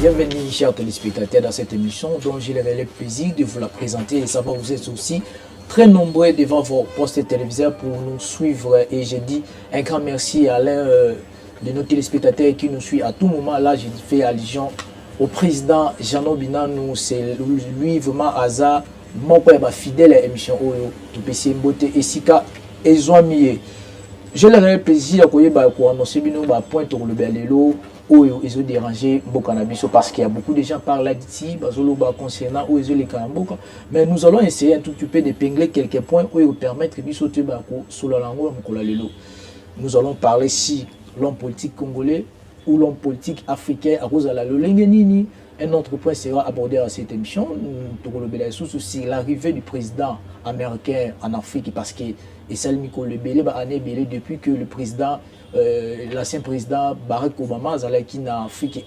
Bienvenue, chers téléspectateurs, dans cette émission dont j'ai le plaisir de vous la présenter et savoir vous êtes aussi très nombreux devant vos postes téléviseurs pour nous suivre. Et j'ai dit un grand merci à l'un de nos téléspectateurs qui nous suit à tout moment. Là, j'ai fait allusion au président Jeannot Binanou. C'est lui vraiment hasard. Mon père fidèle à l'émission Oyo, Tupesi Mbote et Sika Ezwamiye. J'ai le plaisir de annoncer un point sur le Belelo. Ils ont dérangé Bokanabiso parce qu'il y a beaucoup de gens par là d'ici, concernant les Kanamboka. Mais nous allons essayer un tout petit peu d'épingler quelques points où permettre de sauter sur la langue. Nous allons parler si l'homme politique congolais ou l'homme politique africain à cause de la Lolengenini. Un autre point sera abordé à cette émission. C'est l'arrivée du président américain en Afrique parce que et ça depuis que le président l'ancien président Barack Obama qui est en Afrique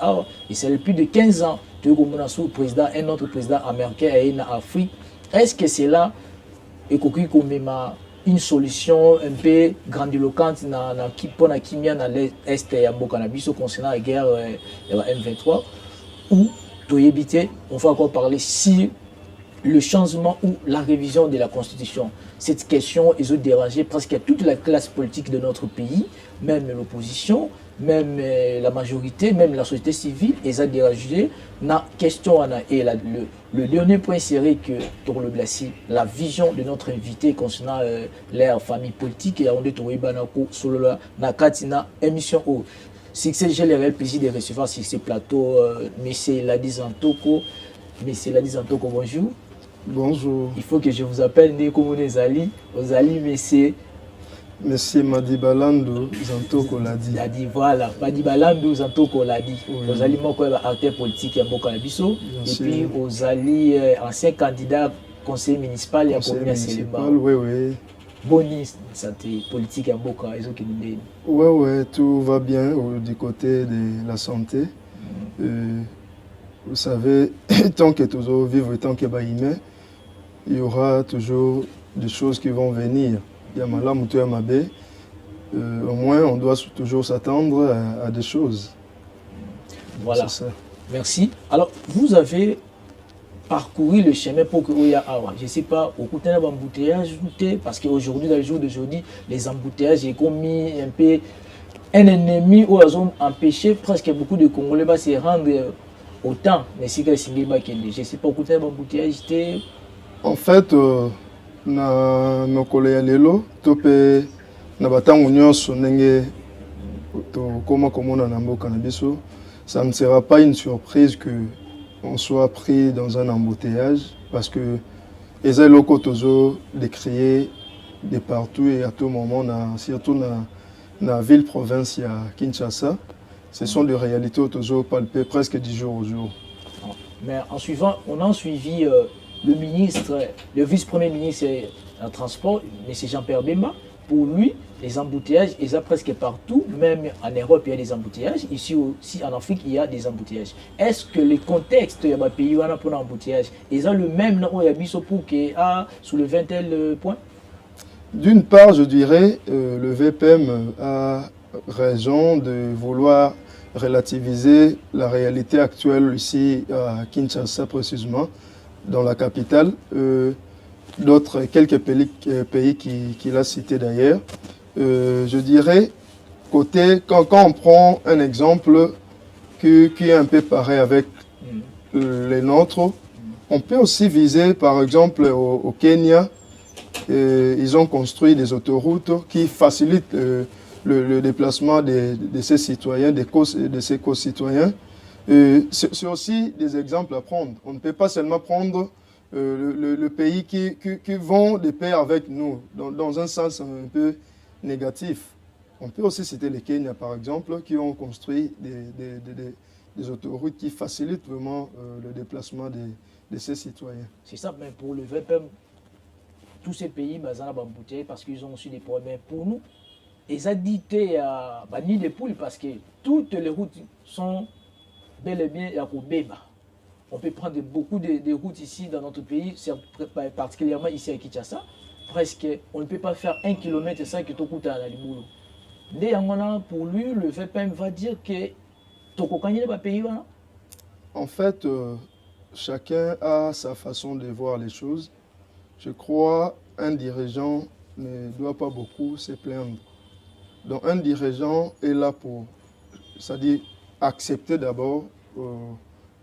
et c'est plus de 15 ans que un autre président américain est en Afrique. Est-ce que c'est là et une solution un peu grandiloquente pour l'Est et concernant la guerre M23 ou on va encore parler si le changement ou la révision de la Constitution. Cette question est dérangée presque toute la classe politique de notre pays, même l'opposition, même la majorité, même la société civile, et ça dérangé. La question et le dernier point serait que pour le Blassi, la vision de notre invité concernant leur famille politique et on est au Ibanako sur la Nakatina émission O. C'est que j'ai le plaisir de recevoir sur ce plateau M. Ladi Zantoko. M. Ladi Zantoko, bonjour. Bonjour. Il faut que je vous appelle Nekomo Nezali. Ozali, Monsieur Madibalando Zantoko Ladi. Ladi, voilà. Madibalando Zantoko Ladi. Ozali, moi, acteur politique à Bokanabiso. Et puis, Ozali, ancien candidat conseiller municipal et à commune Célébat. Oui. Boni, santé politique à Boka. Oui, tout va bien du côté de la santé. Vous savez, tant que toujours vivre, tant que baïmé, il y aura toujours des choses qui vont venir. Il y a Malam ou Mabé. Au moins, on doit toujours s'attendre à des choses. Voilà. Merci. Alors, vous avez parcouru le chemin pour que je ne sais pas, au côté d'un embouteillage, parce qu'aujourd'hui, dans le jour d'aujourd'hui, les embouteillages ont mis un peu un ennemi où ils ont empêché presque beaucoup de Congolais de se rendre autant. Mais si je ne sais pas, au côté d'un embouteillage, en fait, na mokolo lelo tope na batango nyonso ndenge koma komona na mboka na biso, ça ne sera pas une surprise que on soit pris dans un embouteillage parce que les locaux tozo décriés de partout et à tout moment surtout dans la ville province à Kinshasa, ce sont des réalités tozo palpées presque 10 jours au jour. Mais en suivant, on a suivi le ministre, le vice-premier ministre en transport, M. Jean-Pierre Bemba. Pour lui, les embouteillages, ils sont presque partout, même en Europe, il y a des embouteillages. Ici aussi, en Afrique, il y a des embouteillages. Est-ce que le contexte des pays pour l'embouteillage, ils ont le même nom pour qu'il soulever un tel point? D'une part, je dirais, le VPM a raison de vouloir relativiser la réalité actuelle ici à Kinshasa précisément, dans la capitale. Quelques pays qu'il a cités d'ailleurs. Je dirais, quand on prend un exemple qui est un peu pareil avec les nôtres, on peut aussi viser par exemple au Kenya. Ils ont construit des autoroutes qui facilitent le déplacement de ces citoyens, de ces co-citoyens. C'est aussi des exemples à prendre. On ne peut pas seulement prendre le pays qui vont de pair avec nous, dans un sens un peu négatif. On peut aussi citer le Kenya, par exemple, qui ont construit des autoroutes qui facilitent vraiment le déplacement de ces citoyens. C'est ça, mais pour le VPM, tous ces pays, parce qu'ils ont aussi des problèmes. Pour nous, ils ont dit ni des poules parce que toutes les routes sont bel et bien à Kobeba. On peut prendre beaucoup de routes ici dans notre pays, particulièrement ici à Kinshasa. Presque, on ne peut pas faire 1 km sans que tu coûtes à la Liboulou. Pour lui, le VPM va dire que tu ne peux pas payer. En fait, chacun a sa façon de voir les choses. Je crois qu'un dirigeant ne doit pas beaucoup se plaindre. Donc un dirigeant est là pour, c'est-à-dire accepter d'abord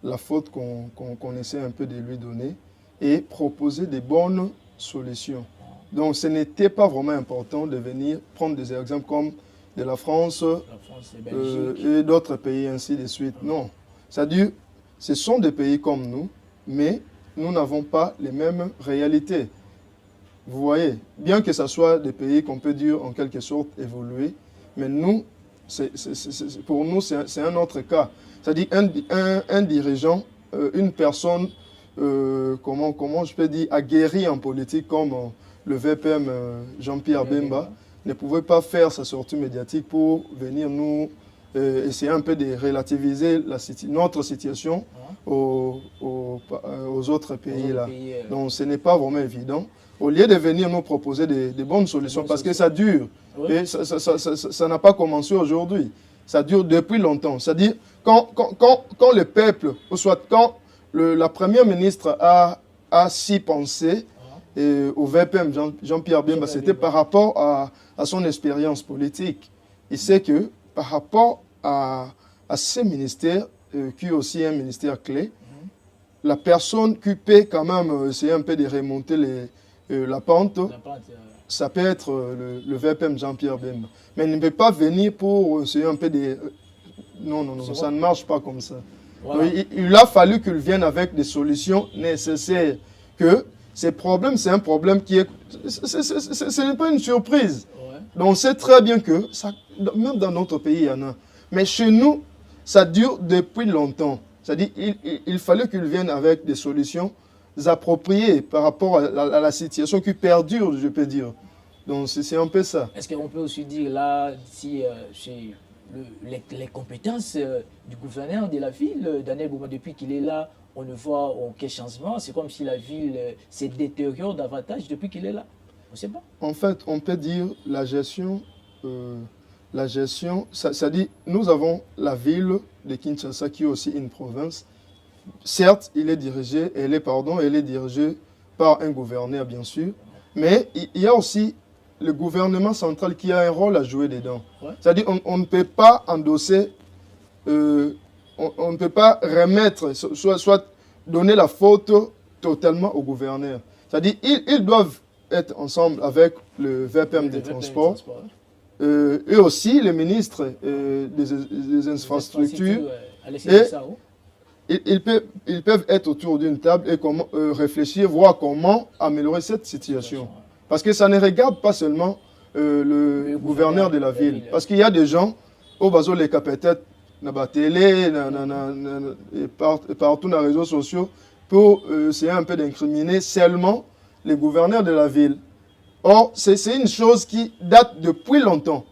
la faute qu'on essaie un peu de lui donner et proposer des bonnes solutions. Donc ce n'était pas vraiment important de venir prendre des exemples comme de la France et d'autres pays, ainsi de suite. Non, c'est-à-dire ce sont des pays comme nous, mais nous n'avons pas les mêmes réalités. Vous voyez, bien que ce soit des pays qu'on peut dire en quelque sorte évolués, mais nous, pour nous, c'est un autre cas. C'est-à-dire un dirigeant, une personne, comment je peux dire, aguerrie en politique comme le VPM Jean-Pierre Bemba, ne pouvait pas faire sa sortie médiatique pour venir nous essayer un peu de relativiser notre situation aux autres pays là. Donc ce n'est pas vraiment évident. Au lieu de venir nous proposer des bonnes solutions, parce que ça dure, et ça n'a pas commencé aujourd'hui, ça dure depuis longtemps. C'est-à-dire, quand le peuple, ou soit quand la première ministre a si pensé au VPM Jean-Pierre Bemba, c'était par rapport à son expérience politique. Il sait que par rapport à ces ministères, qui est aussi un ministère clé, la personne qui peut quand même essayer un peu de remonter la pente, ça peut être le VPM Jean-Pierre Bemba. Mais il ne peut pas venir pour essayer un peu de... Non, ça ne marche pas comme ça. Voilà. Il a fallu qu'il vienne avec des solutions nécessaires. Que ces problèmes, c'est un problème qui est... Ce n'est pas une surprise. Ouais. Donc on sait très bien que, même dans notre pays, il y en a. Mais chez nous, ça dure depuis longtemps. C'est-à-dire il fallait qu'il vienne avec des solutions appropriées par rapport à la situation qui perdure, je peux dire. Donc c'est un peu ça. Est-ce qu'on peut aussi dire là, si les compétences du gouverneur de la ville, Daniel Bouma, depuis qu'il est là, on ne voit aucun changement. C'est comme si la ville se détériore davantage depuis qu'il est là. On ne sait pas. En fait, on peut dire la gestion, ça dit, nous avons la ville de Kinshasa qui est aussi une province. Certes, elle est dirigée par un gouverneur, bien sûr, mais il y a aussi le gouvernement central qui a un rôle à jouer dedans. Ouais. C'est-à-dire on ne peut pas endosser, on ne peut pas remettre, soit donner la faute totalement au gouverneur. C'est-à-dire ils doivent être ensemble avec le VPM des transports, et aussi le ministre des infrastructures. Ils peuvent être autour d'une table et réfléchir, voir comment améliorer cette situation. Parce que ça ne regarde pas seulement le gouverneur de la ville. Parce qu'il y a des gens, au bateau les peut-être dans la télé, partout dans les réseaux sociaux, pour essayer un peu d'incriminer seulement les gouverneurs de la ville. Or, c'est une chose qui date depuis longtemps.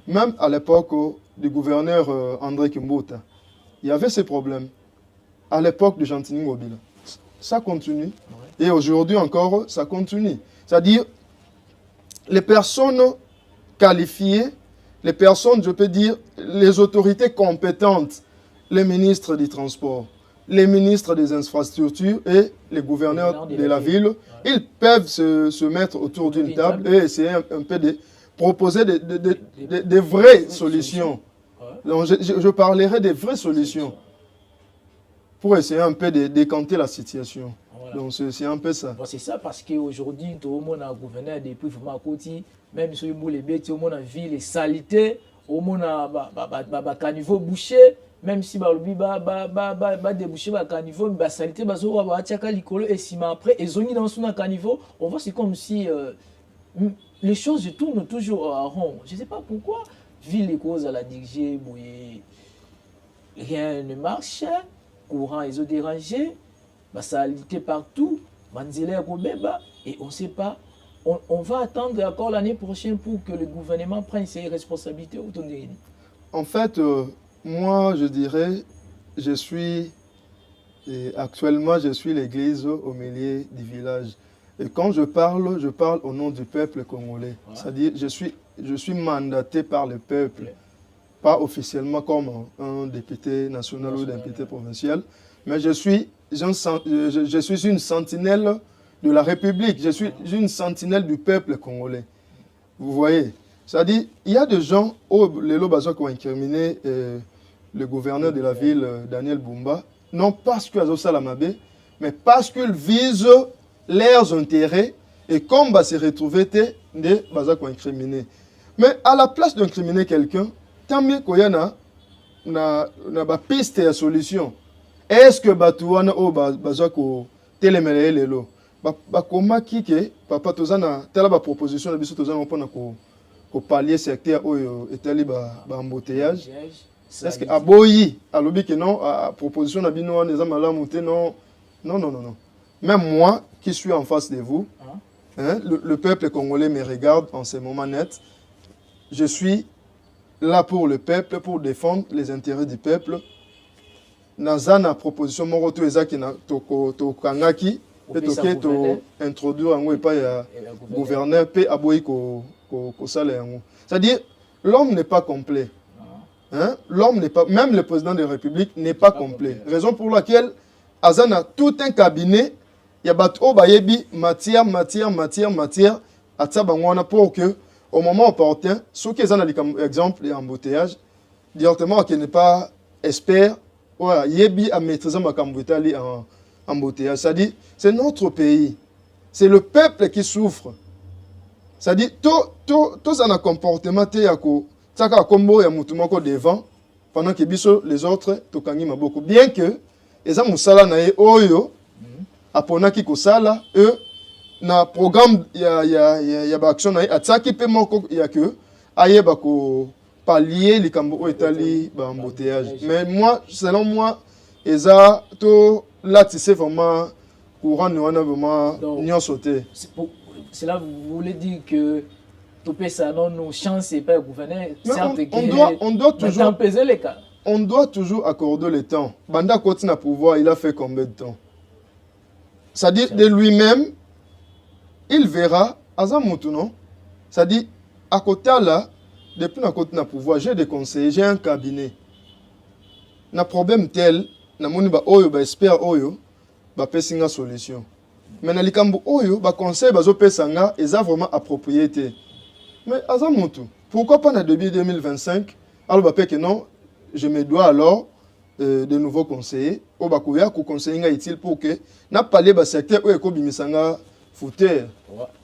Même à l'époque du gouverneur André Kimbuta, il y avait ces problèmes. À l'époque de Gentini Mobile. Ça continue. Et aujourd'hui encore, ça continue. C'est-à-dire, les personnes qualifiées, les personnes, je peux dire, les autorités compétentes, les ministres du transport, les ministres des infrastructures et les gouverneurs de la ville, ils peuvent se mettre autour d'une table et essayer un peu de proposer des vraies solutions. Donc, je parlerai des vraies solutions pour essayer un peu de décanter la situation. Voilà. Donc c'est un peu ça. Bon, c'est ça parce qu'aujourd'hui, tout le monde a gouverneur depuis vraiment à côté, même si les bêtes, tout le monde a vu les saletés, tout le monde a caniveau bouché, même si le débouché le caniveau, la saleté, et si après, ils ont mis dans son caniveau, on voit c'est comme si les choses tournent toujours en rond. Je ne sais pas pourquoi, vu les causes à la diriger, rien ne marche. Courant, ils ont dérangé, ça a lité partout, et on ne sait pas. On va attendre encore l'année prochaine pour que le gouvernement prenne ses responsabilités. En fait, moi, je dirais, actuellement, je suis l'église au milieu du village. Et quand je parle au nom du peuple congolais. Ouais. C'est-à-dire, je suis mandaté par le peuple. pas officiellement comme un député national ou député provincial, mais je suis une sentinelle de la République, je suis une sentinelle du peuple congolais. Vous voyez? C'est-à-dire, il y a des gens, les Lobazok ont incriminé le gouverneur de la ville, Daniel Bumba, non parce qu'ils ont Salamabé, mais parce qu'ils visent leurs intérêts et comme va se retrouver des Bazok ont incriminé. Mais à la place d'incriminer quelqu'un, tant mieux qu'il y a une piste et solution. Est-ce que Batouana ou Bazok ont télémélé les lots? Comment qui que papa tozana telle proposition de biso tozana pour ko pallier secteur où était embouteillage. Est-ce que aboyi alobi que non à proposition na bino neza malamu te non. Même moi qui suis en face de vous, hein, le peuple congolais me regarde en ce moment net. Je suis là pour le peuple, pour défendre les intérêts du peuple. Nazana proposition moko to ezaki na to kangaki et introduire un gouverneur pe aboyi ko sala yango. C'est-à-dire l'homme n'est pas complet. Hein? L'homme n'est pas, même le président de la République n'est pas complet. Raison pour laquelle Azana tout un cabinet, il y a bato bayebi matière à tsabangwana pour que au moment opportun, ceux qui ont exemple et embouteillage, directement qui n'est pas expert, ouais, yebi à maîtriser ma cambouteillage en embouteillage. C'est-à-dire, c'est notre pays. C'est le peuple qui souffre. C'est-à-dire, tout ça un comportement ça a combo ya mutumoko devant pendant que les autres tokangi maboko. Bien que eza musala na ye oyo aponaki kosala eux na programme ya ba action na ye atsaki pe moko ya que ayeba ko pallier likambo o etali ba embouteillage. Mais moi selon moi eza to là tu sais vraiment courant nous on a vraiment n'y sauté. Cela vous voulez dire que ça donne nos chances et pas gouverner. On doit toujours accorder le temps. Banda Koti na pouvoir, il a fait combien de temps? C'est-à-dire de lui-même, il verra Azamutu, non? C'est-à-dire à côté là, depuis na Koti na pouvoir, j'ai des conseillers, j'ai un cabinet. Na problème tel, na moni ba oyo ba expert oyo ba pesinga solution. Mais na likambo oyo ba conseil ba zo pesanga eza vraiment approprié. Mais Azamutu, pourquoi pas en début 2025, alors que non, je me dois alors de nouveaux conseillers, au Bakuya, qui conseiller utile pour que n'a pas les secteur où est bimisanga fouteur.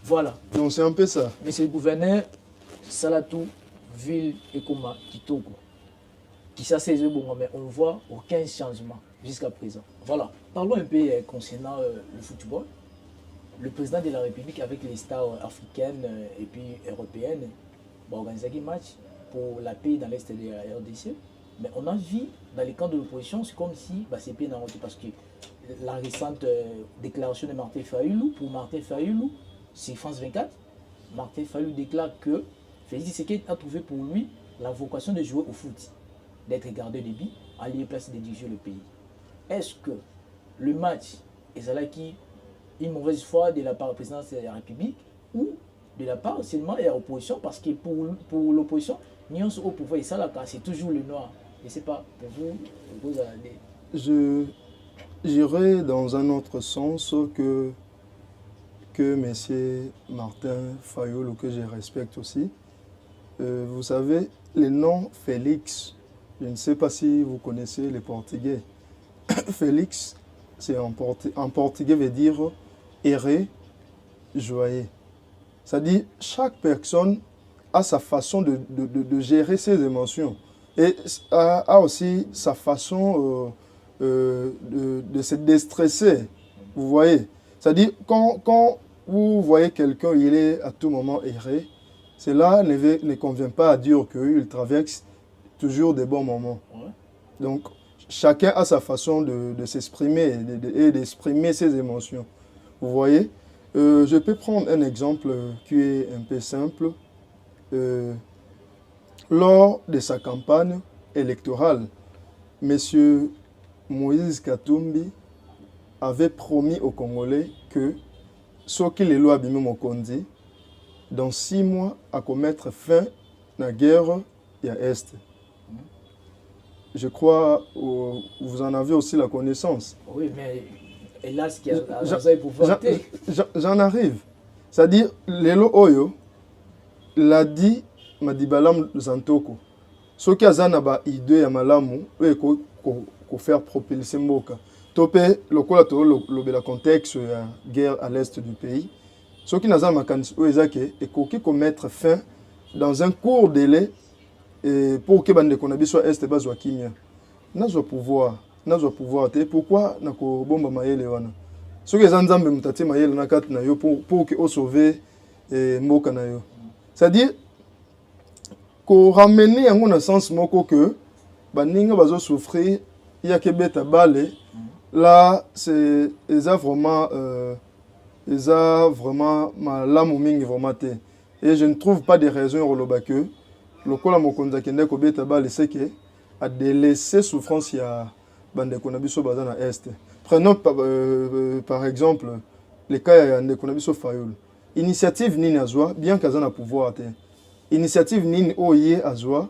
Voilà. Donc c'est un peu ça. Monsieur le gouverneur, Salatou, ville et Koma, Kitoko, qui s'assèze bon, mais on voit aucun changement jusqu'à présent. Voilà. Parlons un peu concernant le football. Le président de la République avec les stars africaines et puis européennes va organiser un match pour la paix dans l'Est de la RDC. Mais on a vu dans les camps de l'opposition, c'est comme si c'est paix dans parce que la récente déclaration de Martin Fayulu, pour Martin Fayulu, c'est France 24. Martin Fayulu déclare que Félix Tshisekedi a trouvé pour lui la vocation de jouer au foot, d'être gardé de but, à lieu place de diriger le pays. Est-ce que le match est là qui une mauvaise foi de la part de la présidence de la République ou de la part seulement de l'opposition, parce que pour l'opposition, nous au pouvoir et ça là, c'est toujours le noir. Je ne sais pas, pour vous allez. J'irai dans un autre sens que M. Martin Fayulu, que je respecte aussi. Vous savez, le nom Félix, je ne sais pas si vous connaissez les Portugais. Félix, c'est en portugais veut dire errer, joyeux. C'est-à-dire chaque personne a sa façon de gérer ses émotions et a aussi sa façon de se déstresser. Vous voyez? C'est-à-dire quand vous voyez quelqu'un, il est à tout moment erré, cela ne convient pas à dire qu'il traverse toujours des bons moments. Donc, chacun a sa façon de s'exprimer et d'exprimer ses émotions. Vous voyez, je peux prendre un exemple qui est un peu simple. Lors de sa campagne électorale, M. Moïse Katumbi avait promis aux Congolais que ce qui les lois Bimé Mokondi, dans 6 mois, à commettre fin à la guerre à Est. je crois, vous en avez aussi la connaissance. Oui, mais hélas, qu'il y a pouvoir. J'en arrive. C'est-à-dire, Lelo Oyo l'a dit Madibalam Zantoko. Ce qui a zanaba idée à malamu, ko faire propulser mboka. Topé le contexte la guerre à l'est du pays. Ce qui n'a pas et qui mettre fin dans un court délai pour que bande konabi soit est bazwa kimia. Nazo pouvoir pourquoi nako bomba mayele wana. Ce que zanzambe mutati mayele na kat na yo pour que sauver mboka na yo. C'est-à-dire ko ramener yango na sens moko que baninga bazo souffrir il y a que beta balé là c'est vraiment malamu mingi vraiment te et je ne trouve pas de raison au loba que le kola mokonza kende ko beta balé c'est que a délaissé souffrance ya bande konabiso bazana est. Prenons par exemple les cas ya ndeko nabiso Fayulu. Initiative nini azwa bien kazana pouvoir te. Initiative nini oye azwa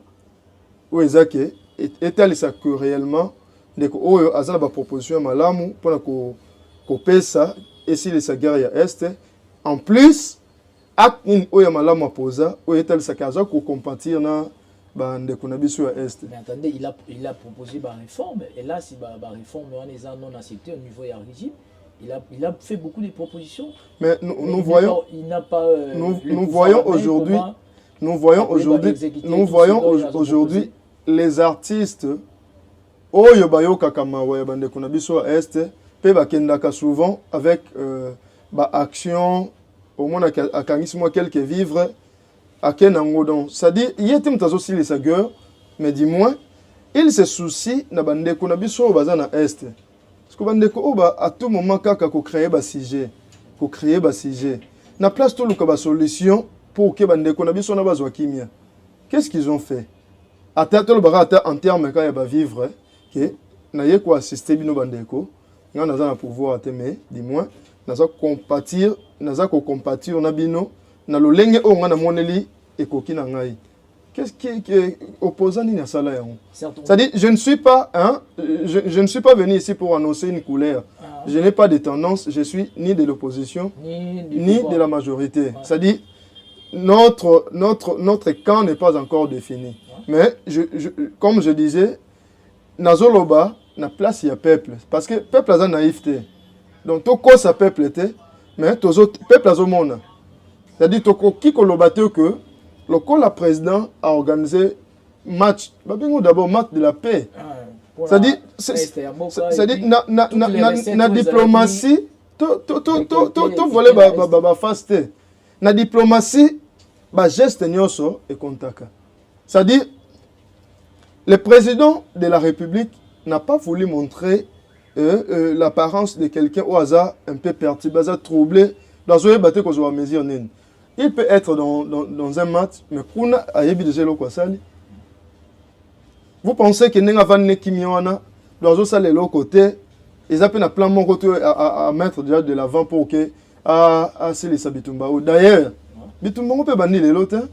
ou ezake etalisa que réellement ndeko oyo azana ba proposition malamu pona ko pesa esi les guerre ya est en plus acte nini oyo malamu aposa oyo etalisa que azwa ko compatir na ndeko nabiso ya est. Mais attendez, il a proposé ba réforme et là si ba réforme on les a non accepté au niveau ya régime. Il a fait beaucoup de propositions. Mais nous voyons aujourd'hui les artistes oyo bayoka kama wa bande kuna biso est pe bakendaka souvent avec ba action au moins akangisimo quelques vivres à Kenangodon. Ça dit il était mtazo si les sagueurs mais dis-moi il se soucie na bande kuna biso bazana est. Parce que bandeko oba à tout moment kaka ko créer ba sujet, na place tout le ka ba solution pour que bandeko na biso na bazwa kimia. Qu'est-ce qu'ils ont fait? Atteindre le barata en termes ka ya ba vivre que na ye ko assister bino bandeko, nga na za na pouvoir ateme, dis-moi, na za compatir na bino na lolenge o nga na moneli ekoki na ngai. Qu'est-ce qui est opposant à ça? C'est-à-dire, je ne suis pas venu ici pour annoncer une couleur. Je n'ai pas de tendance, je suis ni de l'opposition, ni de la majorité. C'est-à-dire, notre camp n'est pas encore défini. Mais, comme je disais, Nazoloba, na place, il y a peuple. Parce que le peuple a naïveté. Donc, tout quoi ça peuple était, mais tout le peuple a monde. C'est-à-dire, tout qui kolobate que le président a organisé match, d'abord match de la paix. C'est-à-dire, na diplomatie, tout volet ba faste. Na diplomatie, ba geste nyoso et contaka. C'est-à-dire, le président de la République n'a pas voulu montrer l'apparence de quelqu'un au hasard un peu perturbé, troublé dans un bâtiment qu'on soit mesure nene. Il peut être dans un match, mais kuna ayebi déjà lo kwa sali. Vous pensez que nenga van nekimiona dans salle l'autre côté, ils appellent un plan mon côté à mettre déjà de l'avant pour que c'est les habitumba. D'ailleurs, bitumba on peut bannir les l'autre.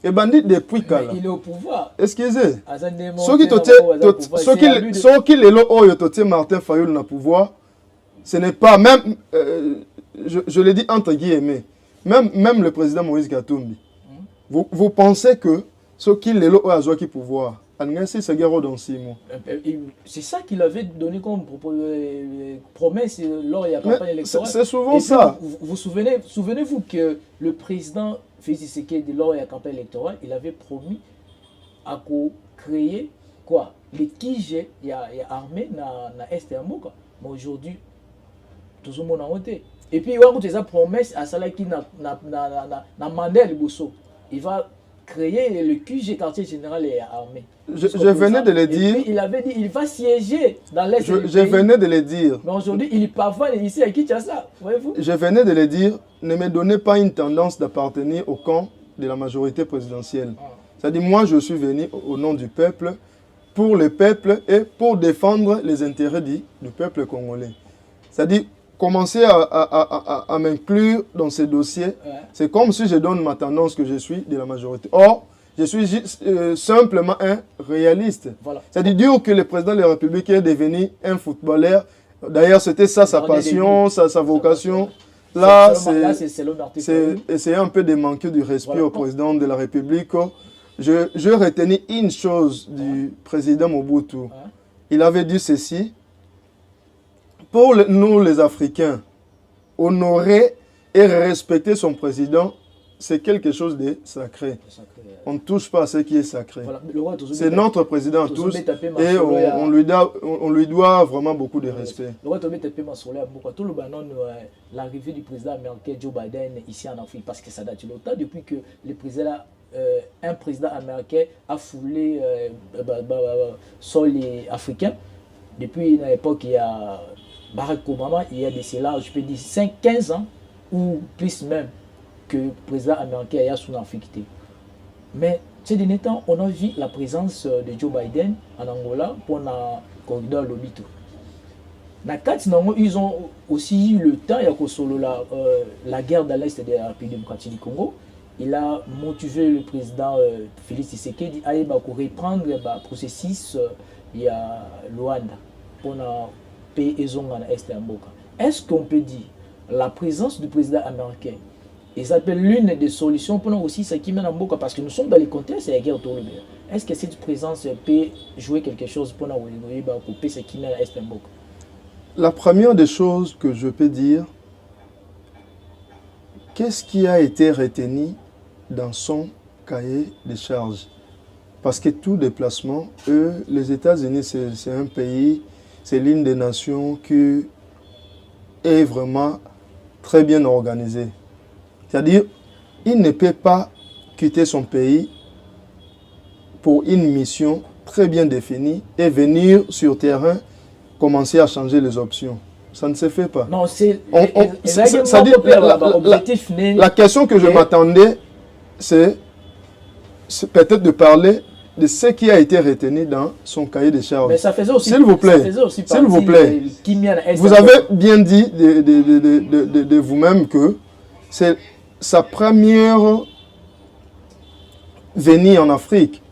Et bandit depuis kala. Il est au pouvoir. Excusez. Ceux qui les lo oyo toté Martin Fayulu na pouvoir, ce n'est pas même je le dis entre guillemets. Même le président Moïse Katumbi, vous pensez que ce qu'il est là à qui pouvoir, c'est 6 mois. C'est ça qu'il avait donné comme promesse lors de la campagne électorale. C'est souvent ça. Vous souvenez-vous que le président Félix Tshisekedi lors de la campagne électorale, il avait promis à créer quoi? Les Kige, il y a armée na Est et Amoka. Mais aujourd'hui, tout le monde a voté. Et puis, il y a une promesse à cela qui n'a Mandel Bousso. Il va créer le QG quartier général et armée. Je venais de le dire. Et puis, il avait dit il va siéger dans l'Est. Je venais de le dire. Mais aujourd'hui, il pavane ici à Kinshasa. Voyez-vous? Je venais de le dire. Ne me donnez pas une tendance d'appartenir au camp de la majorité présidentielle. C'est-à-dire, moi, je suis venu au nom du peuple, pour le peuple et pour défendre les intérêts du peuple congolais. C'est-à-dire, commencer à m'inclure dans ces dossiers, c'est comme si je donne ma tendance que je suis de la majorité. Or, Je suis simplement un réaliste. Voilà. C'est-à-dire que le président de la République est devenu un footballeur. D'ailleurs, c'était ça sa passion, sa vocation. Là, c'est un peu de manquer du respect au président de la République. Je retenais une chose du président Mobutu. Il avait dit ceci. Pour nous, les Africains, honorer et respecter son président, c'est quelque chose de sacré. On ne touche pas à ce qui est sacré. Voilà. C'est notre président à tous et on lui doit vraiment beaucoup de respect. L'arrivée du président américain Joe Biden ici en Afrique, parce que ça date longtemps depuis que un président américain a foulé sol africain. Depuis l'époque, il y a Barack Obama, il y a de cela, je peux dire 15 ans ou plus même que le président américain est sous l'Afrique. Mais ces derniers temps, on a vu la présence de Joe Biden en Angola pour le corridor Lobito. Ils ont aussi eu le temps, il y a la guerre de l'Est de la République démocratique du Congo. Il a motivé le président Félix Tshisekedi à reprendre le processus il y a Luanda pour la paix et l'Est de Mboka. Est-ce qu'on peut dire la présence du président américain et ça s'appelle l'une des solutions pour nous aussi ce qui mène à Mboka parce que nous sommes dans les contextes et la guerre autour de nous. Est-ce que cette présence peut jouer quelque chose pour nous couper ce qui mène à l'Est de Mboka? La première des choses que je peux dire, qu'est-ce qui a été retenu dans son cahier de charges? Parce que tout déplacement, les États-Unis, c'est un pays, c'est l'une des nations qui est vraiment très bien organisée. C'est-à-dire, il ne peut pas quitter son pays pour une mission très bien définie et venir sur terrain commencer à changer les options. Ça ne se fait pas. Non, c'est la question que je m'attendais, c'est peut-être de parler de ce qui a été retenu dans son cahier de charges. Mais ça faisait aussi, s'il vous plaît, vous avez bien dit de vous-même que c'est sa première venue en Afrique.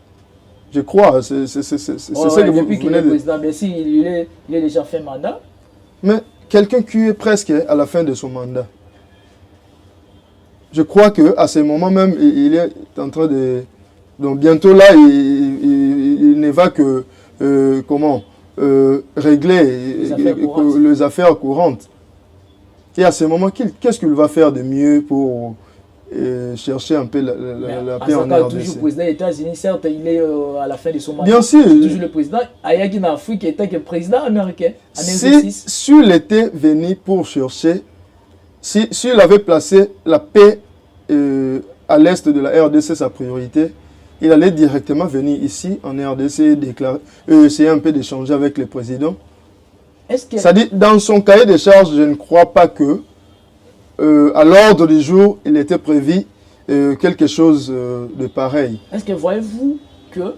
Je crois, c'est ce que vous venez de dire. Il est déjà fait mandat. Mais quelqu'un qui est presque à la fin de son mandat. Je crois qu'à ce moment même, il est en train de... Donc bientôt là, il ne va que régler les affaires courantes. Et à ce moment, qu'est-ce qu'il va faire de mieux pour chercher un peu la paix en RDC? Toujours président des États-Unis, certes, il est à la fin de son mandat. Bien sûr. Toujours le président. Ayagi en Afrique était que président américain. S'il était venu pour chercher, s'il avait placé la paix à l'est de la RDC sa priorité, il allait directement venir ici en RDC déclarer, essayer un peu d'échanger avec le président. C'est-à-dire, dans son cahier de charges, je ne crois pas que à l'ordre du jour, il était prévu quelque chose de pareil. Est-ce que voyez-vous que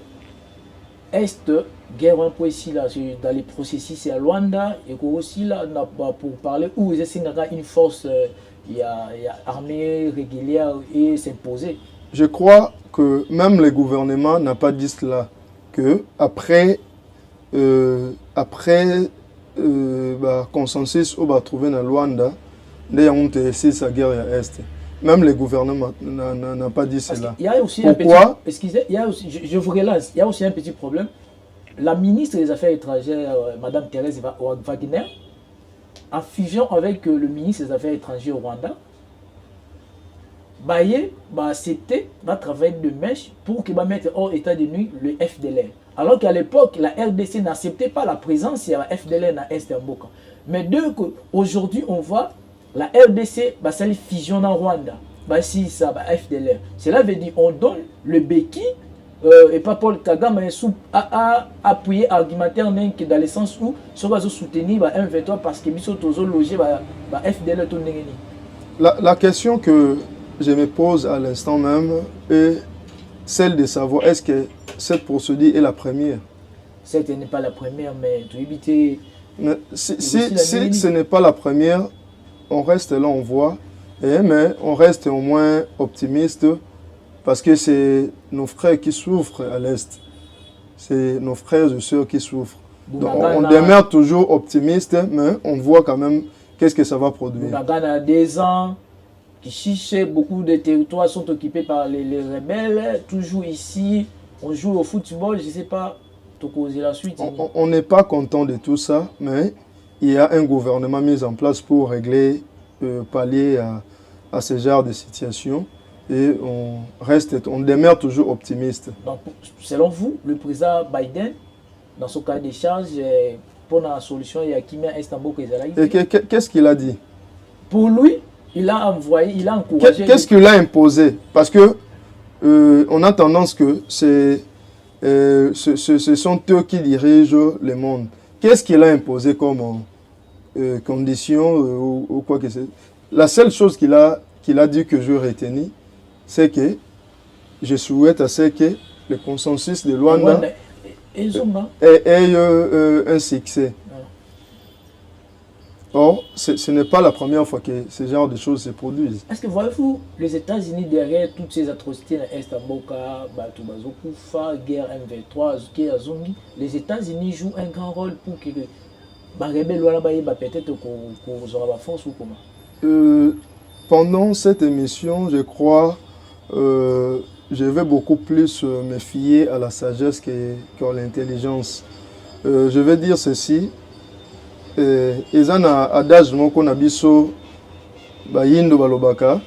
Est, guerre un peu ici là, dans les processus à Luanda, et aussi là, pour parler où il y a une force armée régulière et s'imposer? Je crois que même le gouvernement n'a pas dit cela, que après consensus on va trouver dans Luanda, sa guerre à Est. Même le gouvernement n'a pas dit cela. Il y a aussi pourquoi? Excusez, je vous relance, il y a aussi un petit problème. La ministre des Affaires étrangères, Mme Thérèse Wagner, en fusion avec le ministre des Affaires étrangères au Rwanda, c'était un travail de mèche pour qu'il va mettre hors état de nuit le FDLR. Alors qu'à l'époque, la RDC n'acceptait pas la présence de la FDLR dans Est Mboka. Mais aujourd'hui, on voit la RDC, ça fusionne en Rwanda. Si ça, FDLR. Cela veut dire qu'on donne le béquille et pas Paul Kagame a appuyé argumentaire dans le sens où ça va soutenir M23 parce que Bissot Tozo logé FDLR. La question que je me pose à l'instant même est celle de savoir est-ce que cette procédure est la première. Cette n'est pas la première, mais tu éviter. Si ce n'est pas la première, on reste là, on voit, mais on reste au moins optimiste parce que c'est nos frères qui souffrent à l'Est. C'est nos frères et sœurs qui souffrent. Donc, on demeure toujours optimiste, mais on voit quand même qu'est-ce que ça va produire. Bounagana a 2 ans, Kichiche, beaucoup de territoires sont occupés par les rebelles. Toujours ici, on joue au football, je ne sais pas, la suite. On n'est pas content de tout ça, mais il y a un gouvernement mis en place pour régler, pallier à ce genre de situation. Et on demeure toujours optimiste. Donc, selon vous, le président Biden, dans son cas de charge, pour la solution, il y a Kimia Istanbul. Qu'est-ce qu'il a dit? Pour lui, il a envoyé, il a encouragé. Qu'est-ce qu'il a imposé? Parce que on a tendance que ce sont eux qui dirigent le monde. Qu'est-ce qu'il a imposé comme condition ou quoi que c'est? La seule chose qu'il a dit que je retenais, c'est que je souhaite à ce que le consensus de Luanda ait un succès. Or, ce n'est pas la première fois que ce genre de choses se produisent. Est-ce que voyez-vous les États-Unis derrière toutes ces atrocités dans Est Amboka, Batubazokufa, guerre M23, Azuki, Azongi, les États-Unis jouent un grand rôle pour que les rebelles peut-être qu'on aura la force ou comment? Pendant cette émission, je crois, je vais beaucoup plus me fier à la sagesse qu'à l'intelligence. Je vais dire ceci. Ils ont un adage moko na biso bayindo balobaka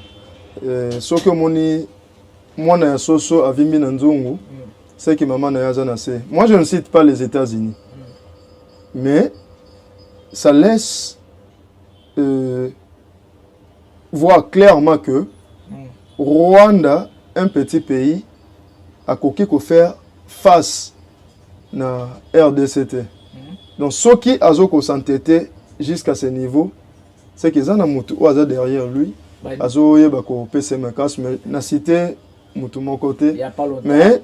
soki omoni mwana ya soso avimbi na nzungu c'est que maman na yaza na se. Moi je ne cite pas les États-Unis, mais ça laisse voir clairement que Rwanda, un petit pays, a coquille qu'on faire face na RDCT. Donc, ceux qui ont s'entêté jusqu'à ce niveau, c'est qu'ils ont un moutou derrière lui. Ils ont un PC, mais na cité moutou mon côté. Mais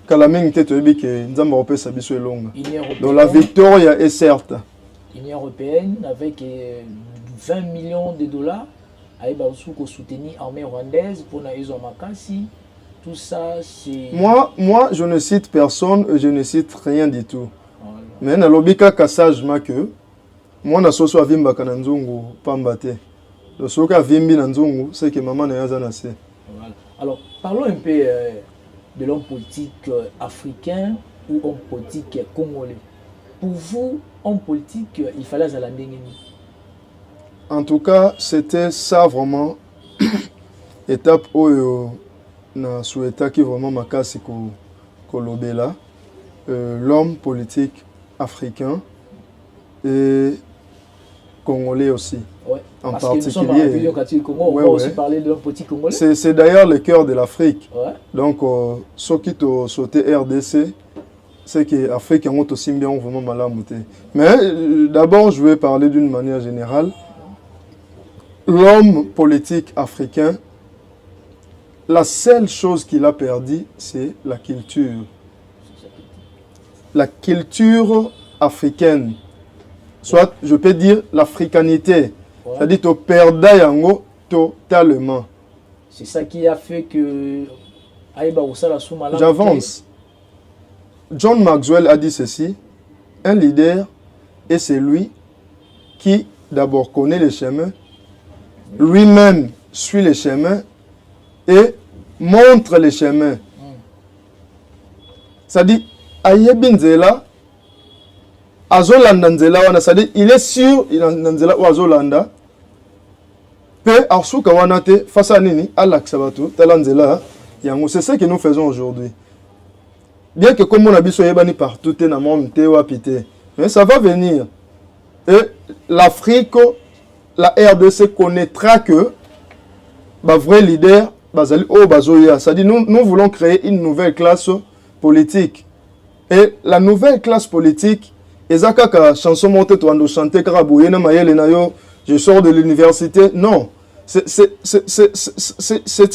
quand la main était que nous avons un peu longue. Donc, la victoire est certes. L'Union européenne avec 20 millions de dollars pour soutenir l'armée rwandaise pour la Makasi. Tout ça, c'est. Moi, je ne cite personne, je ne cite rien du tout. Mais na lobika kasajma que moi na soso avimba kana nzungu pambate. Le soso avimbi na nzungu c'est que maman na yaza na se. Alors, parlons un peu de l'homme politique africain ou homme politique congolais. Pour vous, homme politique, il fallait à la En tout cas, c'était ça vraiment étape où na souhaita qui vraiment makasi ko lobela l'homme politique africain et congolais aussi. Ouais, en parce particulier. On va aussi parler de l'homme politique congolais. C'est d'ailleurs le cœur de l'Afrique. Ouais. Donc, ceux qui ont sauté RDC, c'est que l'Afrique a aussi bien vraiment malamouté. Mais d'abord, je vais parler d'une manière générale. L'homme politique africain, la seule chose qu'il a perdu, c'est la culture. La culture africaine, soit je peux dire l'africanité, c'est-à-dire que tu perds yango totalement. C'est ça qui a fait que j'avance. John Maxwell a dit ceci: un leader est celui qui d'abord connaît les chemins, lui-même suit les chemins et montre les chemins. C'est-à-dire ayebi nzela azolanda nzela wana, c'est-à-dire il est sûr il nzela ou azolanda pe asuka wana te face à nini alakisa bato tala nzela yango. C'est ce que nous faisons aujourd'hui, bien que comme on a biso yebani partout te na monde te wapi te, mais ça va venir. Et l'Afrique, la RDC connaîtra que ba vrai leader bazali o bazoya, c'est-à-dire nous voulons créer une nouvelle classe politique. Et la nouvelle classe politique, ezaka chanson monte to ando chanter karabouye na mayele na yo, je sors de l'université. Non, c'est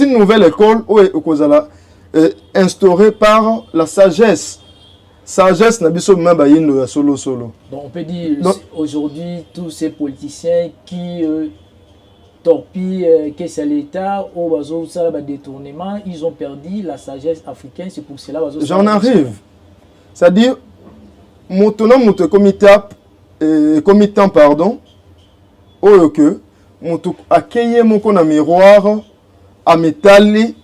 une nouvelle école où instaurée par la sagesse. Sagesse na biso mamba yindo ya solo. Donc on peut dire aujourd'hui tous ces politiciens qui torpille que c'est l'État, au bazo ça va détournement, ils ont perdu la sagesse africaine, c'est pour cela bazo. J'en arrive. C'est-à-dire, moutona moutou comitant pardon, oyo que moutou akeye moko na miroir à métalli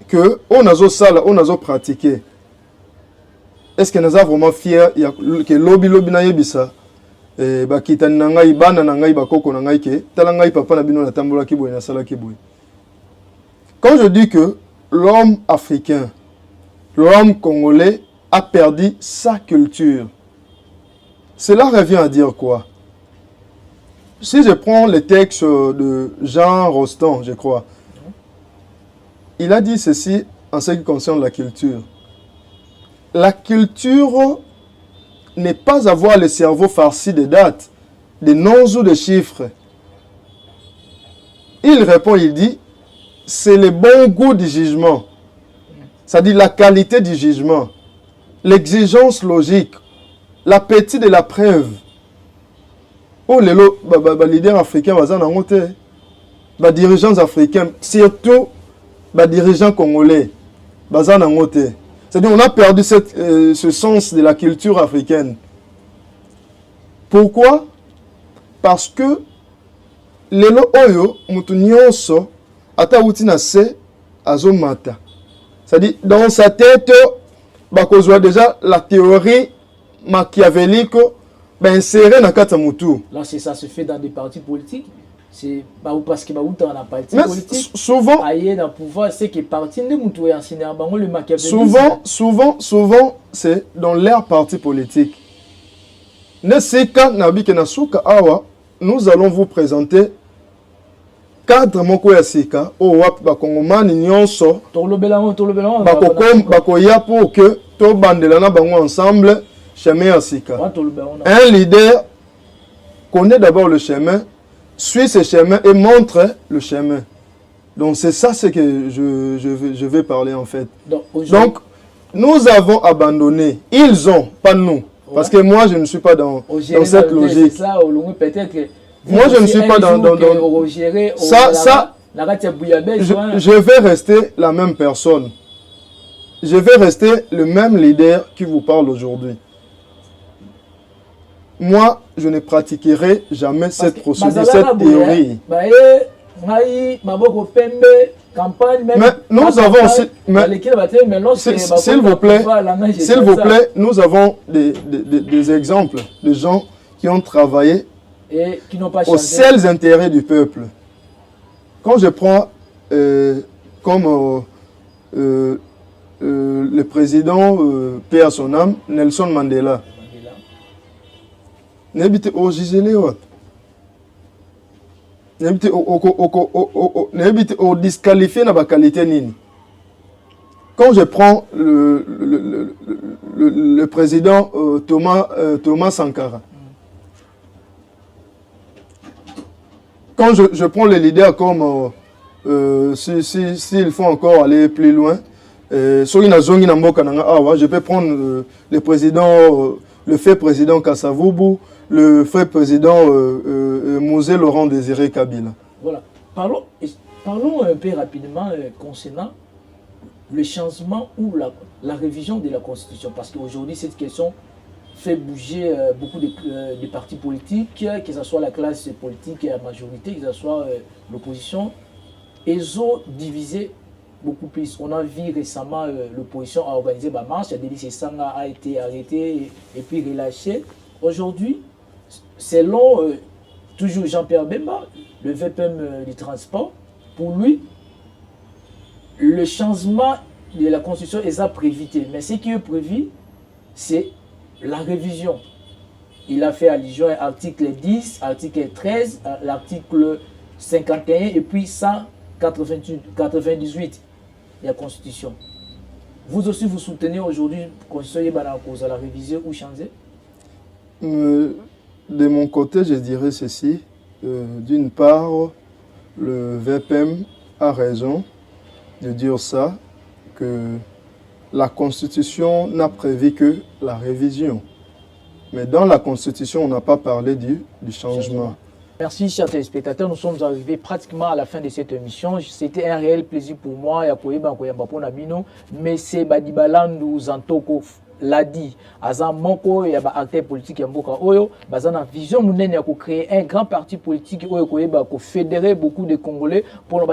que on a sala, on a pratiqué. Est-ce que nous sommes vraiment fiers que lobby na yebisa bakita na ngai bana na ngai bakoko na ngai ke tala ngai papa na bino na tambola ki boye na sala ki boye. Quand je dis que l'homme africain, l'homme congolais a perdu sa culture, cela revient à dire quoi? Si je prends le texte de Jean Rostand, je crois, il a dit ceci en ce qui concerne la culture. La culture n'est pas avoir le cerveau farci de dates, de noms ou de chiffres. Il répond, il dit, c'est le bon goût du jugement. C'est-à-dire la qualité du jugement, l'exigence logique, l'appétit de la preuve. Oh, les leaders africains, les dirigeants africains, surtout les dirigeants congolais, c'est-à-dire on a perdu ce sens de la culture africaine. Pourquoi? Parce que lelo oyo mutu nyonso ata uti na se azomata. C'est-à-dire dans sa tête bakozwa déjà la théorie machiavélique insérée na kata mutu. Là ça se fait dans des partis politiques. C'est parce que dans un parti politique, souvent, dans pouvoir, c'est que parti de mutu enseigné le machiavélisme. Souvent, c'est dans leur parti politique. Nous allons vous présenter cadre moko ya sika o wap ba kongomani nyonso bakoya pour que to bandela na bango ensemble chemin ya sika. Un leader connaît d'abord le chemin, suit ce chemin et montre le chemin. Donc c'est ça ce que je vais parler en fait. Donc nous avons abandonné, ils ont, pas nous. Parce que moi je ne suis pas dans cette logique. Moi je ne suis pas dans ça. Je vais rester la même personne. Je vais rester le même leader qui vous parle aujourd'hui. Moi, je ne pratiquerai jamais cette procédure, cette théorie. Mais nous avons aussi, s'il vous plaît, nous avons des exemples de gens qui ont travaillé et qui n'ont pas aux seuls intérêts du peuple. Quand je prends comme le président, paix à son âme, Nelson Mandela. N'habite au Giséléot. N'habite au disqualifié dans la qualité nini. Quand je prends le président Thomas Sankara, quand je prends les leaders comme s'il faut encore aller plus loin, je peux prendre le président, le fait président Kasavubu, le fait président Mosé Laurent Désiré Kabila. Voilà. Parlons un peu rapidement concernant le changement ou la révision de la Constitution. Parce qu'aujourd'hui, cette question fait bouger beaucoup de partis politiques, que ce soit la classe politique et la majorité, que ce soit l'opposition. Ils ont divisé beaucoup plus. On a vu récemment l'opposition a organisé ma marche, Denis Sanga a été arrêté et puis relâché. Aujourd'hui, selon toujours Jean-Pierre Bemba, le VPM du transport, pour lui, le changement de la Constitution est à préviter. Mais ce qui est prévu, c'est la révision. Il a fait allusion à l'article 10, article 13, l'article 51 et puis 198 de la Constitution. Vous aussi, vous soutenez aujourd'hui la Constitution à la révision ou changer? De mon côté, je dirais ceci. D'une part, le VPM a raison de dire ça, que la Constitution n'a prévu que la révision. Mais dans la Constitution, on n'a pas parlé du changement. Merci chers téléspectateurs, nous sommes arrivés pratiquement à la fin de cette émission. C'était un réel plaisir pour moi, mais c'est Badibalandu Zantoko l'a dit, Azan Moko et acteur politique Yamboka Oyo, Bazana vision mounene pour créer un grand parti politique Oyo pour fédérer beaucoup de Congolais pour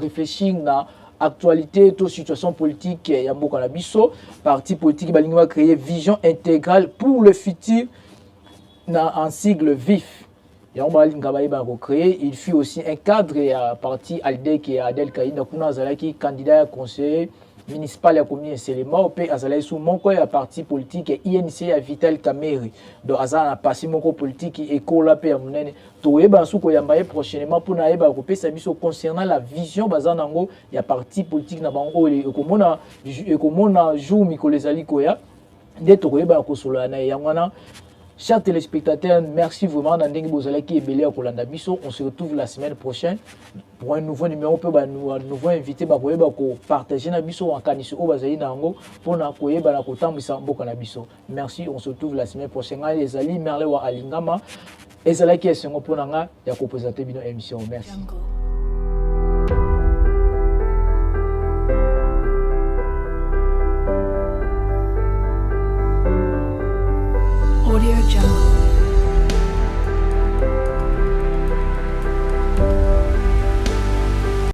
réfléchir na actualité, toute situation politique Yamboka Nabiso, parti politique Balingwa créer vision intégrale pour le futur en sigle vif. Il fut aussi un cadre à parti Alde qui est Adel Kaïda qui candidat conseiller municipal à commune Selema pe azalai sous mon à parti politique INC à Vital Kameri donc azana passé mon politique école pe ya munene to eba sou ko yamba prochainement pour na eba ko pesa biso concernant la vision bazana ngo ya parti politique na bango e komona jour mikolezali ko ya de to eba ko solo na yangwana. Chers téléspectateurs, merci vraiment d'Andeng Bozalaki et Belé à Kolanda Bisso. On se retrouve la semaine prochaine pour un nouveau numéro. Un nouveau invité pour partager na Bisso en Kaniso Bazali Nango pour na koye ba na kotambisa mboka na Bisso. Merci, on se retrouve la semaine prochaine. Les Ali Merle wa Alingama. Ezalaki esengo pour nanga ya ko présenter bino émission. Merci.